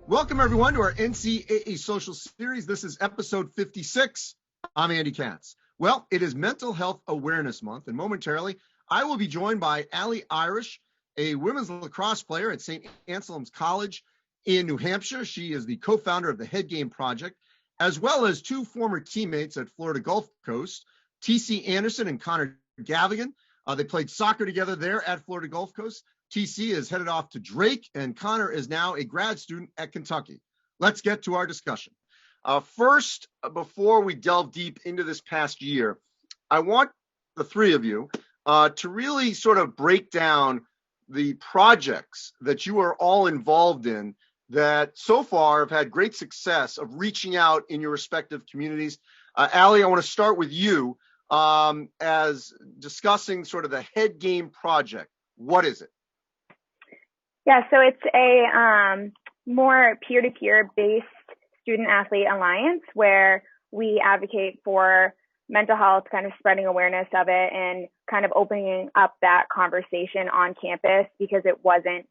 Welcome, everyone, to our NCAA social series. This is episode 56. I'm Andy Katz. Well, it is Mental Health Awareness Month, and momentarily, I will be joined by Allie Irish, a women's lacrosse player at Saint Anselm's College in New Hampshire. She is the co-founder of the Head Game Project, as well as two former teammates at Florida Gulf Coast, TC Anderson and Connor Gavigan. They played soccer together there at Florida Gulf Coast. TC is headed off to Drake, and Connor is now a grad student at Kentucky. Let's get to our discussion. First, before we delve deep into this past year, I want the three of you to really sort of break down the projects that you are all involved in that so far have had great success of reaching out in your respective communities. Allie, I want to start with you as discussing sort of the Head Game Project. What is it? Yeah, so it's a more peer-to-peer based student-athlete alliance where we advocate for mental health, kind of spreading awareness of it and kind of opening up that conversation on campus because it wasn't,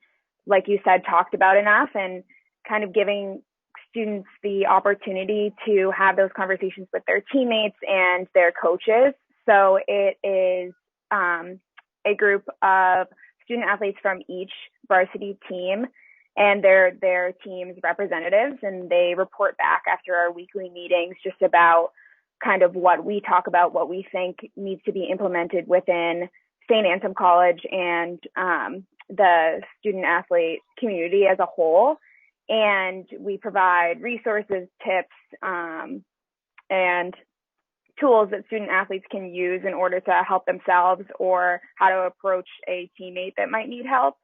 like you said, talked about enough, and kind of giving students the opportunity to have those conversations with their teammates and their coaches. So it is a group of student athletes from each varsity team and their team's representatives, and they report back after our weekly meetings just about kind of what we talk about, what we think needs to be implemented within Saint Anselm College and the student athlete community as a whole. And we provide resources, tips, and tools that student athletes can use in order to help themselves or how to approach a teammate that might need help.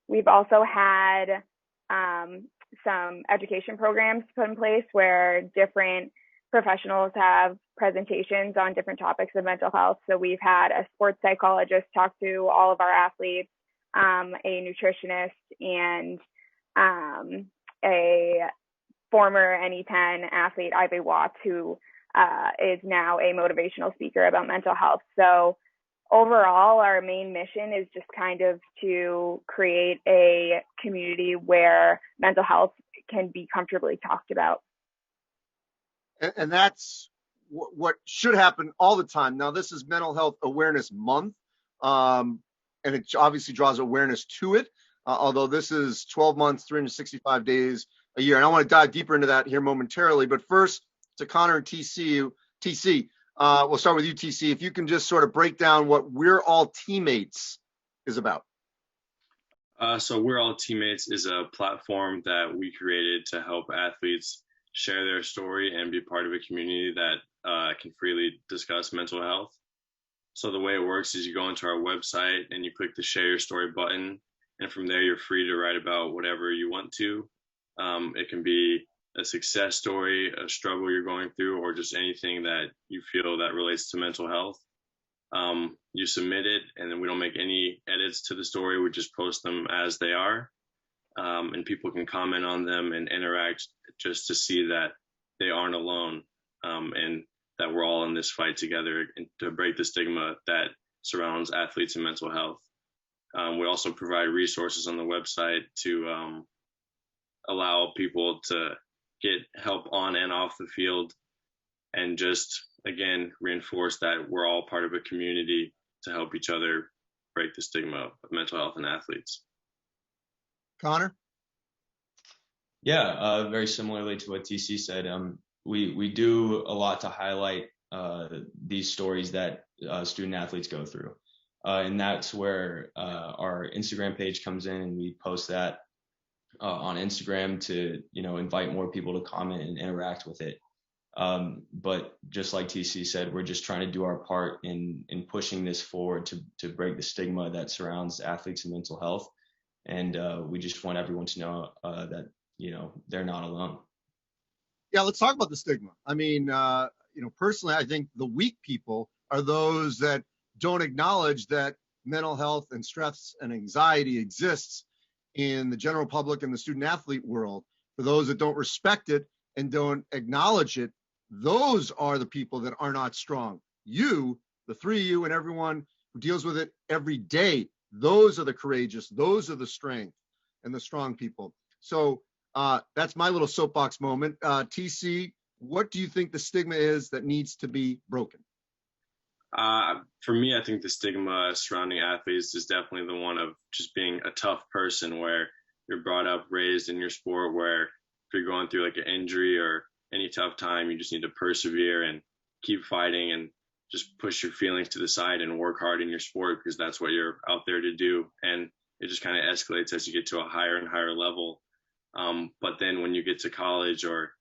We've also had some education programs put in place where different professionals have presentations on different topics of mental health. So we've had a sports psychologist talk to all of our athletes, a nutritionist, and a former NE10 athlete, Ivy Watts, who is now a motivational speaker about mental health. So overall, our main mission is just kind of to create a community where mental health can be comfortably talked about. And that's what should happen all the time. Now, this is Mental Health Awareness Month, and it obviously draws awareness to it, although this is 12 months, 365 days a year. And I want to dive deeper into that here momentarily. But first, to Connor and TC, we'll start with you, TC. If you can just sort of break down what We're All Teammates is about. So We're All Teammates is a platform that we created to help athletes share their story and be part of a community that can freely discuss mental health. So the way it works is you go into our website and you click the Share Your Story button, and from there you're free to write about whatever you want to. It can be a success story, a struggle you're going through, or just anything that you feel that relates to mental health. You submit it, and then we don't make any edits to the story. We just post them as they are, and people can comment on them and interact just to see that they aren't alone, and that we're all in this fight together and to break the stigma that surrounds athletes and mental health. We also provide resources on the website to allow people to get help on and off the field, and just, again, reinforce that we're all part of a community to help each other break the stigma of mental health in athletes. Connor? Yeah, very similarly to what TC said, we do a lot to highlight these stories that student athletes go through. And that's where our Instagram page comes in, and we post that on Instagram to, invite more people to comment and interact with it. But just like TC said, we're just trying to do our part in pushing this forward to break the stigma that surrounds athletes and mental health. And we just want everyone to know that, they're not alone. Yeah, let's talk about the stigma. I mean, personally, I think the weak people are those that don't acknowledge that mental health and stress and anxiety exists in the general public and the student athlete world. For those that don't respect it and don't acknowledge it, those are the people that are not strong. You, the three of you, and everyone who deals with it every day, those are the courageous, those are the strength and the strong people. So That's my little soapbox moment. TC, what do you think the stigma is that needs to be broken? For me, I think the stigma surrounding athletes is definitely the one of just being a tough person, where you're brought up, raised in your sport, where if you're going through like an injury or any tough time, you just need to persevere and keep fighting and just push your feelings to the side and work hard in your sport, because that's what you're out there to do. And it just kind of escalates as you get to a higher and higher level. But then when you get to college or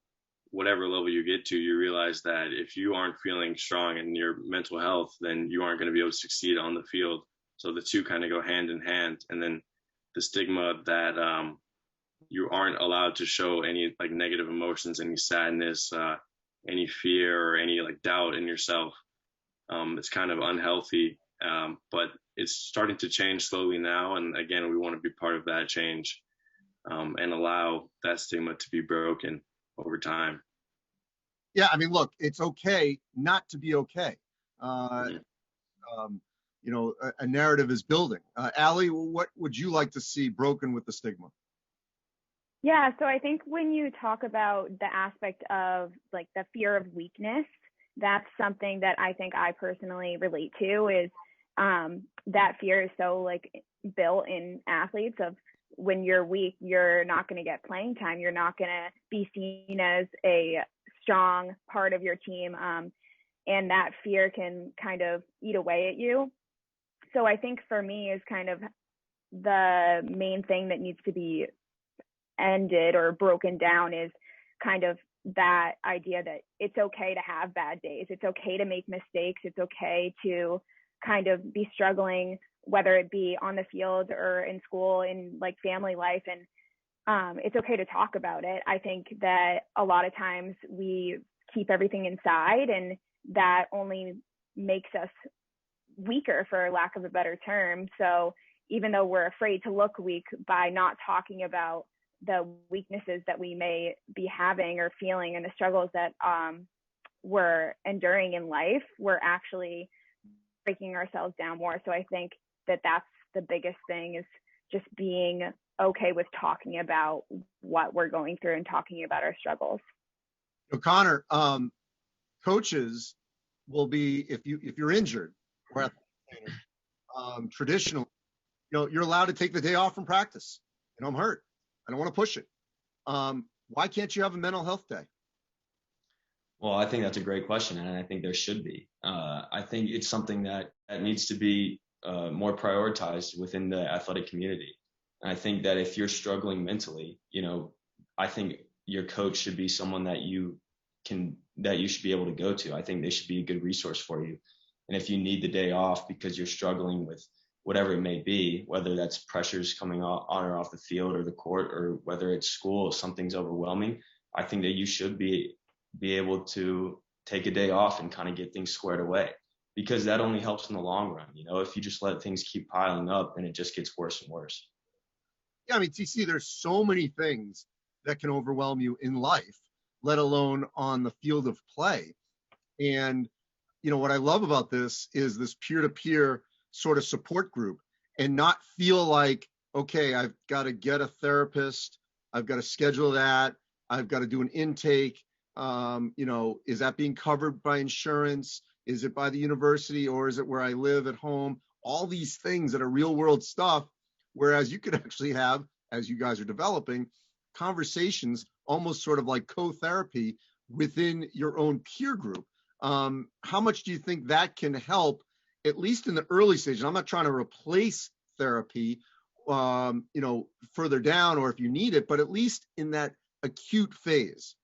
whatever level you get to, you realize that if you aren't feeling strong in your mental health, then you aren't going to be able to succeed on the field. So the two kind of go hand in hand. And then the stigma that you aren't allowed to show any like negative emotions, any sadness, any fear, or any like doubt in yourself. It's kind of unhealthy, but it's starting to change slowly now. And again, we want to be part of that change and allow that stigma to be broken over time. Yeah, I mean, look, it's okay not to be okay. A narrative is building. Allie, what would you like to see broken with the stigma? Yeah, so I think when you talk about the aspect of like the fear of weakness, that's something that I think I personally relate to, is that fear is so like built in athletes of when you're weak, you're not going to get playing time. You're not going to be seen as a strong part of your team. And that fear can kind of eat away at you. So I think for me is kind of the main thing that needs to be ended or broken down is kind of that idea that it's okay to have bad days. It's okay to make mistakes. It's okay to kind of be struggling, whether it be on the field or in school, in like family life. And it's okay to talk about it. I think that a lot of times we keep everything inside, and that only makes us weaker, for lack of a better term. So even though we're afraid to look weak by not talking about the weaknesses that we may be having or feeling and the struggles that we're enduring in life, we're actually breaking ourselves down more. So I think that that's the biggest thing, is just being okay with talking about what we're going through and talking about our struggles. So Connor, coaches will be, if you're injured or traditionally, you're allowed to take the day off from practice. I'm hurt. I don't want to push it. Why can't you have a mental health day? Well, I think that's a great question, and I think there should be. I think it's something that needs to be more prioritized within the athletic community. And I think that if you're struggling mentally, I think your coach should be someone that you should be able to go to. I think they should be a good resource for you. And if you need the day off because you're struggling with whatever it may be, whether that's pressures coming on or off the field or the court, or whether it's school, if something's overwhelming, I think that you should be able to take a day off and kind of get things squared away, because that only helps in the long run. If you just let things keep piling up, then it just gets worse and worse. Yeah, I mean, TC, there's so many things that can overwhelm you in life, let alone on the field of play. And, what I love about this is this peer-to-peer sort of support group, and not feel like, okay, I've got to get a therapist, I've got to schedule that, I've got to do an intake. Is that being covered by insurance? Is it by the university, or is it where I live at home? All these things that are real world stuff, whereas you could actually have, as you guys are developing, conversations almost sort of like co-therapy within your own peer group. How much do you think that can help, at least in the early stage? I'm not trying to replace therapy, further down, or if you need it, but at least in that acute phase.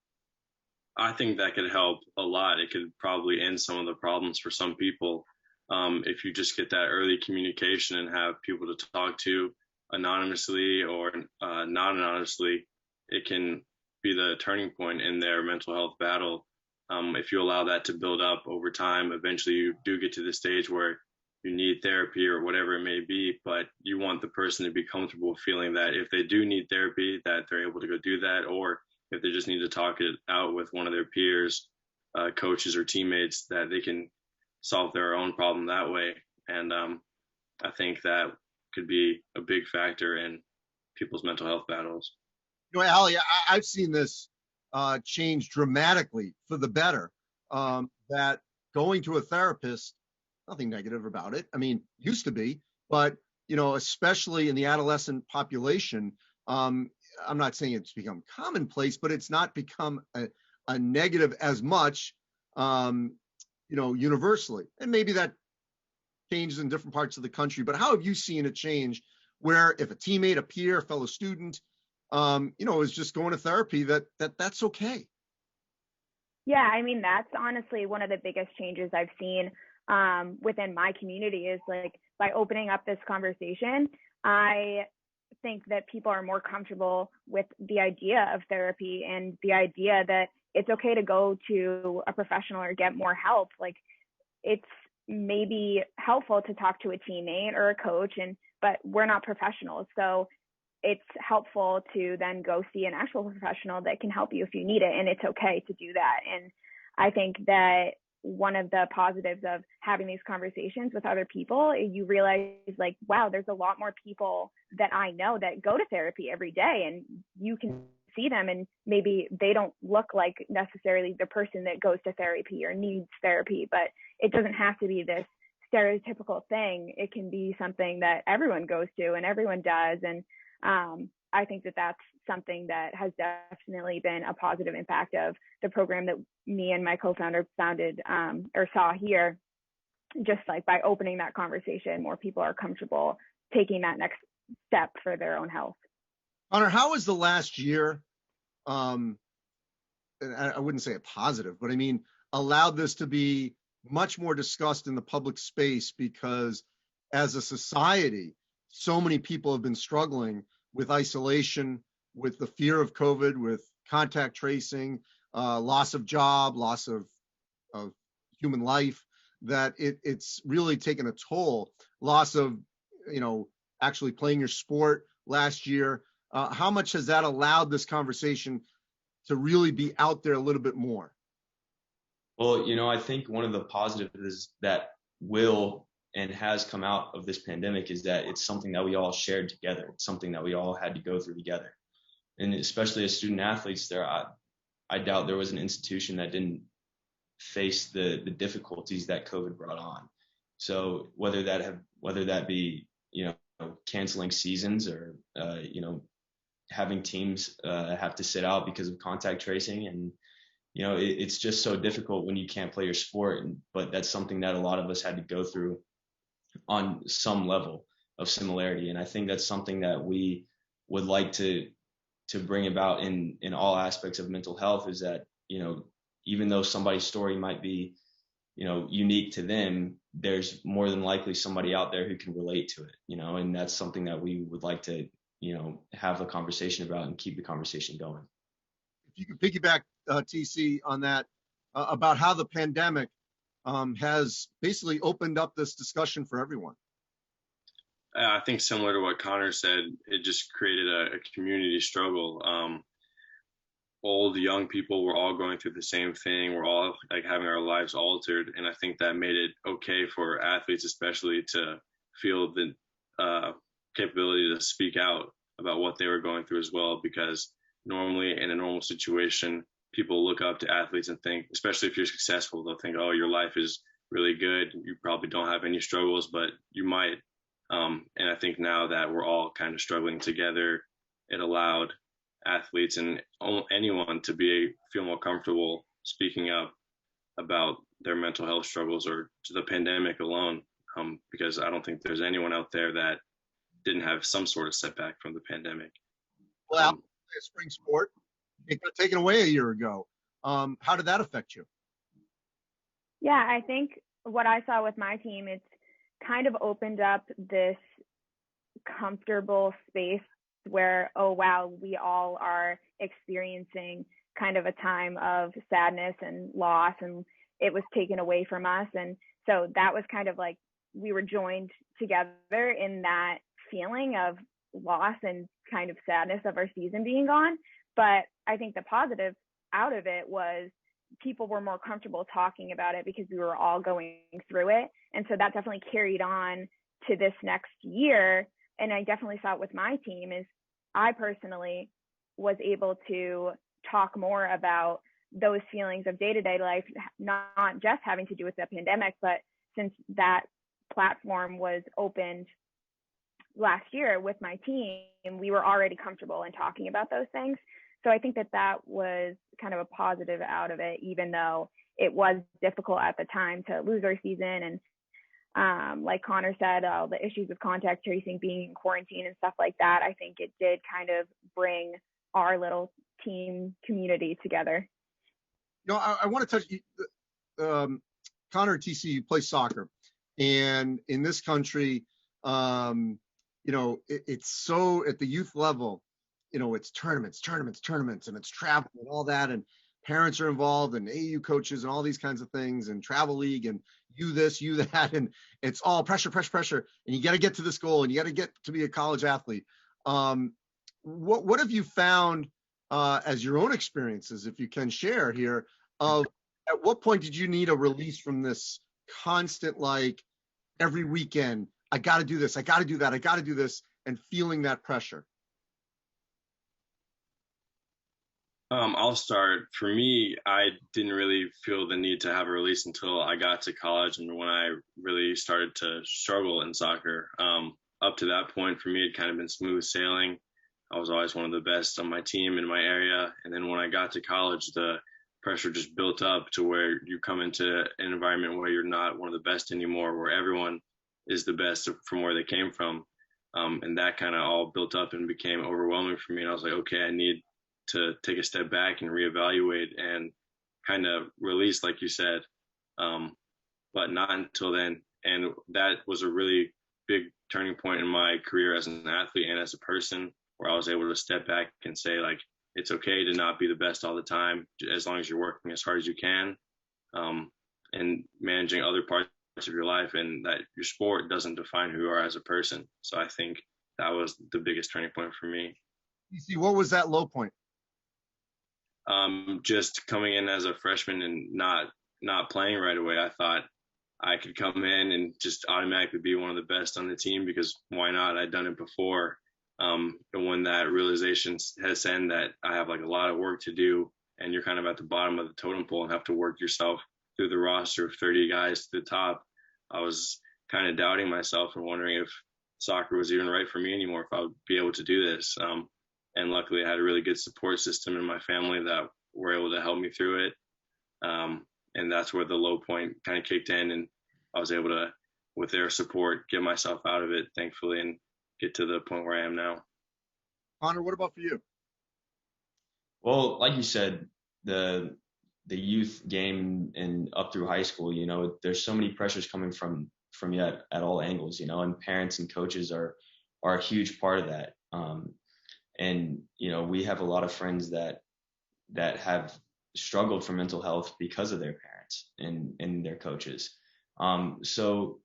I think that could help a lot. It could probably end some of the problems for some people. If you just get that early communication and have people to talk to anonymously or not anonymously, it can be the turning point in their mental health battle. If you allow that to build up over time, eventually you do get to the stage where you need therapy or whatever it may be, but you want the person to be comfortable feeling that if they do need therapy, that they're able to go do that, or if they just need to talk it out with one of their peers, coaches or teammates, that they can solve their own problem that way. And I think that could be a big factor in people's mental health battles. Allie, I've seen this change dramatically for the better. That going to a therapist, nothing negative about it. I mean, used to be, but especially in the adolescent population, I'm not saying it's become commonplace, but it's not become a negative as much, universally. And maybe that changes in different parts of the country. But how have you seen it change where if a teammate, a peer, a fellow student, is just going to therapy, that's okay? Yeah, I mean, that's honestly one of the biggest changes I've seen within my community is like by opening up this conversation, I think that people are more comfortable with the idea of therapy and the idea that it's okay to go to a professional or get more help. Like it's maybe helpful to talk to a teammate or a coach, but we're not professionals. So it's helpful to then go see an actual professional that can help you if you need it. And it's okay to do that. And I think that one of the positives of having these conversations with other people, you realize like, wow, there's a lot more people that I know that go to therapy every day, and you can see them and maybe they don't look like necessarily the person that goes to therapy or needs therapy, but it doesn't have to be this stereotypical thing. It can be something that everyone goes to and everyone does. And I think that that's something that has definitely been a positive impact of the program that me and my co-founder founded or saw here. Just like by opening that conversation, more people are comfortable taking that next step for their own health. Connor, how was the last year? And I wouldn't say a positive, but I mean, allowed this to be much more discussed in the public space, because as a society, so many people have been struggling with isolation, with the fear of COVID, with contact tracing, loss of job, loss of human life, that it's really taken a toll. Loss of, actually playing your sport last year. How much has that allowed this conversation to really be out there a little bit more? Well, I think one of the positives that will and has come out of this pandemic is that it's something that we all shared together. It's something that we all had to go through together. And especially as student athletes, I doubt there was an institution that didn't face the difficulties that COVID brought on. So whether that be, canceling seasons or, having teams have to sit out because of contact tracing, and it's just so difficult when you can't play your sport. But that's something that a lot of us had to go through on some level of similarity. And I think that's something that we would like to bring about in all aspects of mental health, is that, even though somebody's story might be, unique to them, there's more than likely somebody out there who can relate to it, and that's something that we would like to, have a conversation about and keep the conversation going. If you could piggyback, TC, on that, about how the pandemic has basically opened up this discussion for everyone. I think similar to what Connor said, it just created a community struggle. Old, young people were all going through the same thing. We're all like having our lives altered. And I think that made it okay for athletes, especially, to feel the capability to speak out about what they were going through as well. Because normally in a normal situation, people look up to athletes and think, especially if you're successful, they'll think, oh, your life is really good. You probably don't have any struggles, but you might. And I think now that we're all kind of struggling together, it allowed athletes and anyone to feel more comfortable speaking up about their mental health struggles or the pandemic alone, because I don't think there's anyone out there that didn't have some sort of setback from the pandemic. Well, a spring sport, it got taken away a year ago. How did that affect you? Yeah, I think what I saw with my team, it's kind of opened up this comfortable space where, oh, wow, we all are experiencing kind of a time of sadness and loss, and it was taken away from us. And so that was kind of like we were joined together in that feeling of loss and kind of sadness of our season being gone. But I think the positive out of it was people were more comfortable talking about it because we were all going through it. And so that definitely carried on to this next year. And I definitely saw it with my team is I personally was able to talk more about those feelings of day-to-day life, not just having to do with the pandemic, but since that platform was opened last year with my team, we were already comfortable in talking about those things. So I think that that was kind of a positive out of it, even though it was difficult at the time to lose our season. And like Connor said, all the issues of contact tracing, being in quarantine and stuff like that, I think it did kind of bring our little team community together. I want to touch Connor at TCU plays soccer, and in this country, it's so at the youth level, it's tournaments, and it's travel and all that, and parents are involved, and AU coaches and all these kinds of things, and travel league, and you this, you that, and it's all pressure, and you got to get to this goal, and you got to get to be a college athlete. What have you found as your own experiences, if you can share here, of at what point did you need a release from this constant, like every weekend, I got to do this, I got to do that, I got to do this, and feeling that pressure? I'll start. For me, I didn't really feel the need to have a release until I got to college and when I really started to struggle in soccer. Up to that point, for me, it kind of been smooth sailing. I was always one of the best on my team in my area. And then when I got to college, the pressure just built up to where you come into an environment where you're not one of the best anymore, where everyone is the best from where they came from. And that kind of all built up and became overwhelming for me. And I was like, okay, I need to take a step back and reevaluate and kind of release, like you said, but not until then. And that was a really big turning point in my career as an athlete and as a person, where I was able to step back and say, like, it's okay to not be the best all the time, as long as you're working as hard as you can, and managing other parts of your life, and that your sport doesn't define who you are as a person. So I think that was the biggest turning point for me. DC, what was that low point? Just coming in as a freshman and not playing right away. I thought I could come in and just automatically be one of the best on the team, because why not? I'd done it before. And when that realization has set in that I have like a lot of work to do, and you're kind of at the bottom of the totem pole and have to work yourself through the roster of 30 guys to the top, I was kind of doubting myself and wondering if soccer was even right for me anymore, if I would be able to do this. And luckily I had a really good support system in my family that were able to help me through it. And that's where the low point kind of kicked in, and I was able to, with their support, get myself out of it, thankfully, and get to the point where I am now. Connor, what about for you? Well, like you said, the youth game and up through high school, there's so many pressures coming from you at all angles, and parents and coaches are a huge part of that. And we have a lot of friends that have struggled for mental health because of their parents and their coaches. So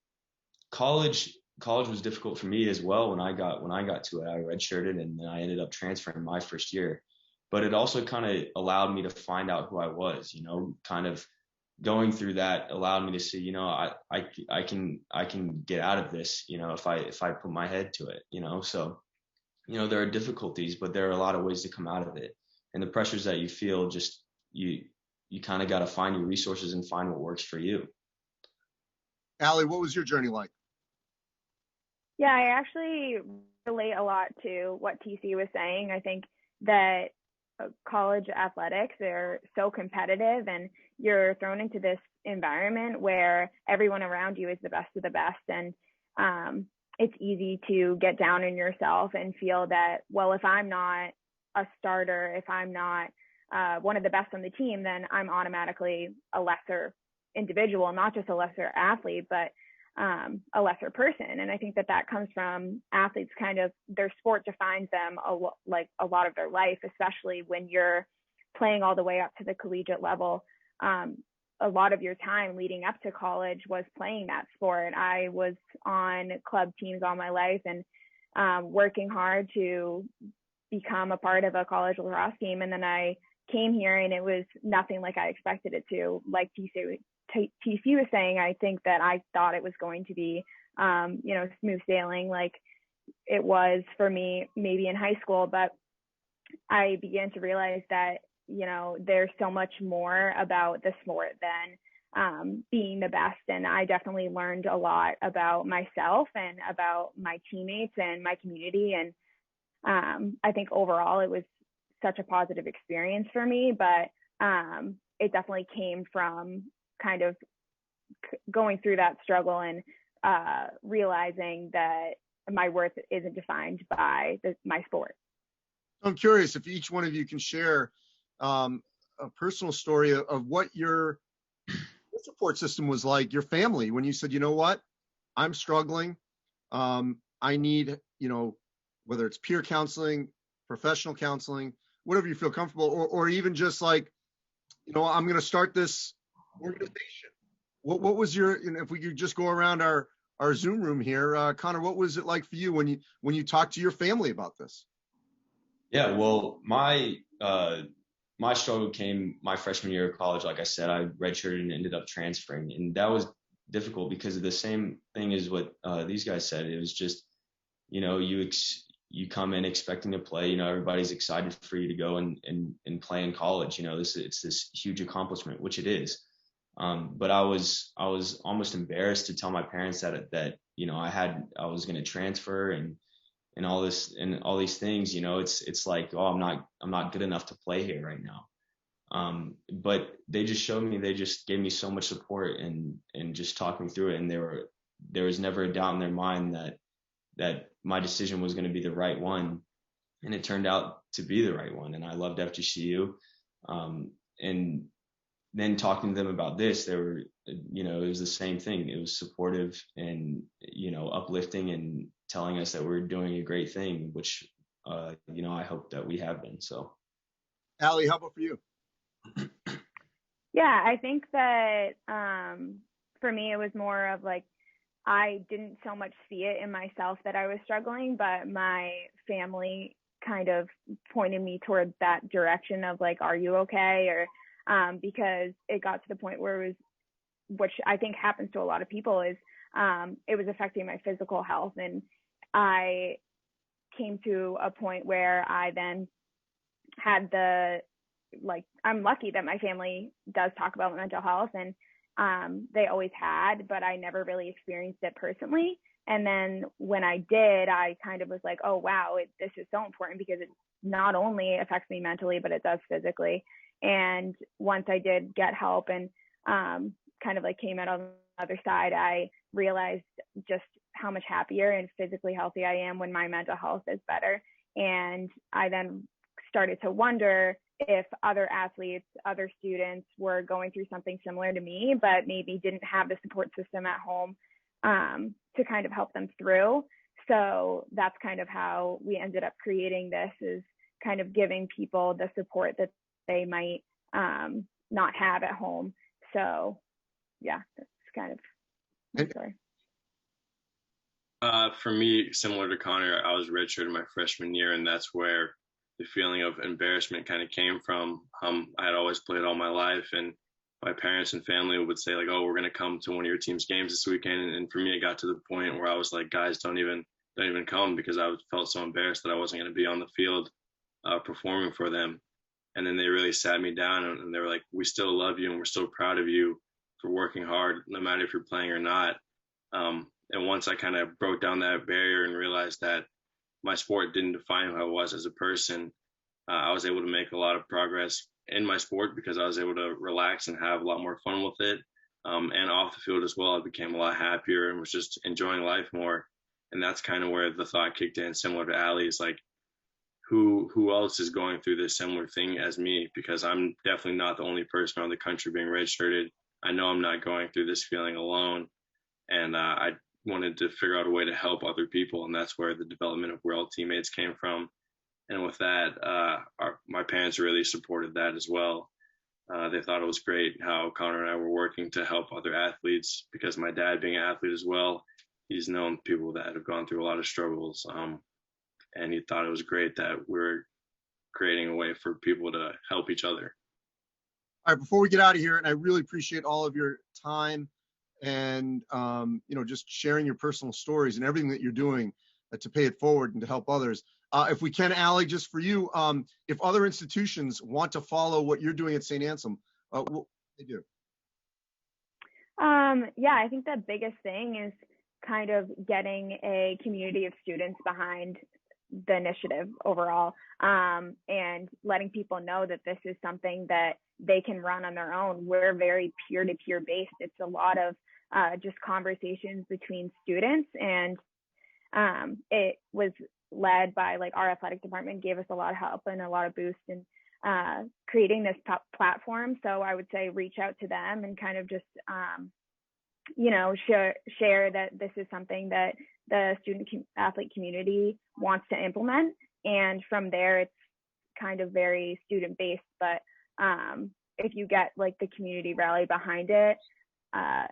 college was difficult for me as well. When I got to it, I redshirted and then I ended up transferring my first year. But it also kind of allowed me to find out who I was. Kind of going through that allowed me to see, I can get out of this, if I put my head to it. So there are difficulties, but there are a lot of ways to come out of it. And the pressures that you feel, just you kind of got to find your resources and find what works for you. Allie, what was your journey like? Yeah, I actually relate a lot to what TC was saying. I think that college athletics, they're so competitive, and you're thrown into this environment where everyone around you is the best of the best. And it's easy to get down on yourself and feel that, well, if I'm not a starter, if I'm not one of the best on the team, then I'm automatically a lesser individual, not just a lesser athlete, but a lesser person. And I think that comes from athletes, kind of their sport defines them a lot of their life, especially when you're playing all the way up to the collegiate level. A lot of your time leading up to college was playing that sport. I was on club teams all my life and working hard to become a part of a college lacrosse team. And then I came here and it was nothing like I expected it to. Like TC was saying, I think that I thought it was going to be, smooth sailing like it was for me maybe in high school. But I began to realize that, you know, there's so much more about the sport than being the best. And I definitely learned a lot about myself and about my teammates and my community. And I think overall it was such a positive experience for me, but it definitely came from kind of going through that struggle and realizing that my worth isn't defined by my sport. I'm curious if each one of you can share a personal story of what your support system was like, your family, when you said, you know what, I'm struggling. I need, you know, whether it's peer counseling, professional counseling, whatever you feel comfortable, or even just like, you know, I'm going to start this organization. What was your, you know, if we could just go around our Zoom room here, Connor, what was it like for you when you talked to your family about this? Yeah, well, my struggle came my freshman year of college. Like I said, I redshirted and ended up transferring, and that was difficult because of the same thing as what these guys said. It was just, you know, you come in expecting to play. You know, everybody's excited for you to go and play in college. You know, it's this huge accomplishment, which it is. But I was almost embarrassed to tell my parents that you know I was going to transfer and all this and all these things. You know, it's like, oh, I'm not good enough to play here right now. But they just gave me so much support and just talked me through it. And there was never a doubt in their mind that my decision was going to be the right one. And it turned out to be the right one. And I loved FGCU. And then talking to them about this, they were, you know, it was the same thing. It was supportive and, you know, uplifting and telling us that we're doing a great thing, which, you know, I hope that we have been. So, Allie, how about for you? Yeah, I think that for me, it was more of like, I didn't so much see it in myself that I was struggling, but my family kind of pointed me toward that direction of like, are you okay? Or because it got to the point where it was, which I think happens to a lot of people, is it was affecting my physical health. And I came to a point where I then had I'm lucky that my family does talk about mental health, and they always had, but I never really experienced it personally. And then when I did, I kind of was like, oh, wow, this is so important because it not only affects me mentally, but it does physically. And once I did get help and kind of like came out on the other side, I realized just how much happier and physically healthy I am when my mental health is better. And I then started to wonder if other athletes, other students were going through something similar to me, but maybe didn't have the support system at home to kind of help them through. So that's kind of how we ended up creating this, is kind of giving people the support that they might not have at home. So yeah, that's kind of my story. For me, similar to Connor, I was redshirted my freshman year, and that's where the feeling of embarrassment kind of came from. I had always played all my life, and my parents and family would say like, "Oh, we're gonna come to one of your team's games this weekend." And for me, it got to the point where I was like, "Guys, don't even come," because I felt so embarrassed that I wasn't gonna be on the field performing for them. And then they really sat me down and they were like, "We still love you and we're still proud of you for working hard, no matter if you're playing or not." And once I kind of broke down that barrier and realized that my sport didn't define who I was as a person, I was able to make a lot of progress in my sport because I was able to relax and have a lot more fun with it. And off the field as well, I became a lot happier and was just enjoying life more. And that's kind of where the thought kicked in, similar to Allie's, like, who else is going through this similar thing as me? Because I'm definitely not the only person around the country being redshirted. I know I'm not going through this feeling alone. And I wanted to figure out a way to help other people. And that's where the development of We're All Teammates came from. And with that, my parents really supported that as well. They thought it was great how Connor and I were working to help other athletes, because my dad, being an athlete as well, he's known people that have gone through a lot of struggles. And he thought it was great that we're creating a way for people to help each other. All right, before we get out of here, and I really appreciate all of your time and, just sharing your personal stories and everything that you're doing. to pay it forward and to help others. If we can, Allie, just for you, if other institutions want to follow what you're doing at Saint Anselm, what do they do? Yeah, I think the biggest thing is kind of getting a community of students behind the initiative overall, and letting people know that this is something that they can run on their own. We're very peer-to-peer based. It's a lot of just conversations between students, and it was led by, like, our athletic department gave us a lot of help and a lot of boost in creating this platform. So I would say reach out to them and kind of just share that this is something that the student athlete community wants to implement, and from there it's kind of very student based, but if you get like the community rally behind it,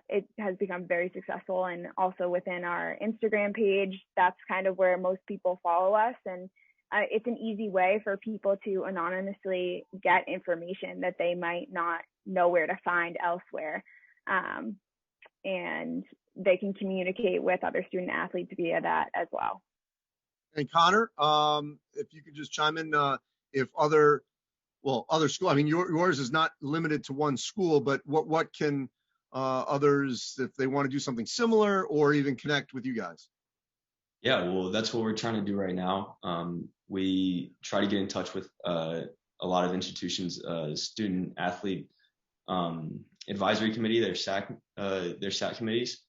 it has become very successful. And also within our Instagram page, that's kind of where most people follow us, and it's an easy way for people to anonymously get information that they might not know where to find elsewhere, and they can communicate with other student athletes via that as well. And Connor, if you could just chime in, if other school, I mean, yours is not limited to one school, but what can others, if they want to do something similar or even connect with you guys? Yeah, well, that's what we're trying to do right now. We try to get in touch with a lot of institutions, student athlete advisory committee, their SAC committees.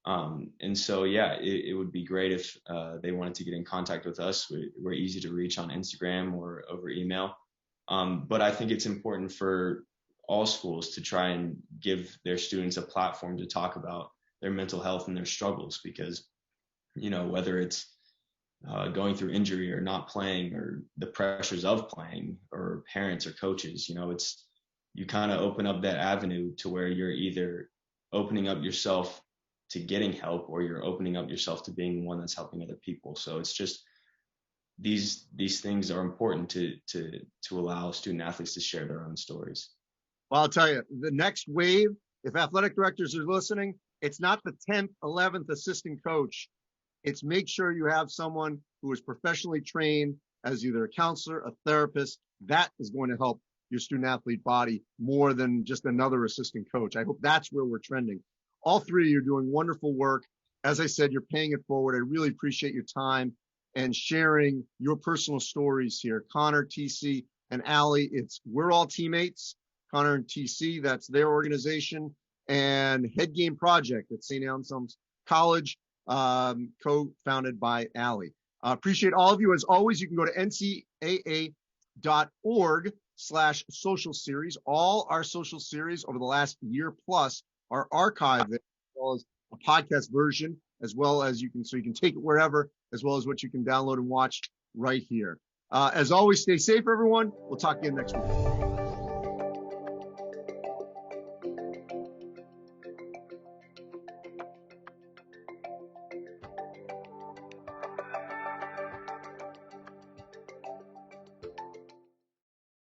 And so, yeah, it would be great if they wanted to get in contact with us. We're easy to reach on Instagram or over email. But I think it's important for all schools to try and give their students a platform to talk about their mental health and their struggles, because, whether it's going through injury or not playing or the pressures of playing or parents or coaches, you kind of open up that avenue to where you're either opening up yourself to getting help or you're opening up yourself to being one that's helping other people. So it's just these things are important to allow student athletes to share their own stories. Well, I'll tell you, the next wave, if athletic directors are listening, it's not the 10th, 11th assistant coach. It's make sure you have someone who is professionally trained as either a counselor, a therapist. That is going to help your student athlete body more than just another assistant coach. I hope that's where we're trending. All three of you are doing wonderful work. As I said, you're paying it forward. I really appreciate your time and sharing your personal stories here. Connor, TC, and Allie, we're all teammates. Connor and TC, that's their organization, and Head Game Project at Saint Anselm's College, co-founded by Allie. Appreciate all of you. As always, you can go to ncaa.org/social series. All our social series over the last year plus are archived there, as well as a podcast version, as well as you can take it wherever, as well as what you can download and watch right here. As always, stay safe, everyone. We'll talk again next week.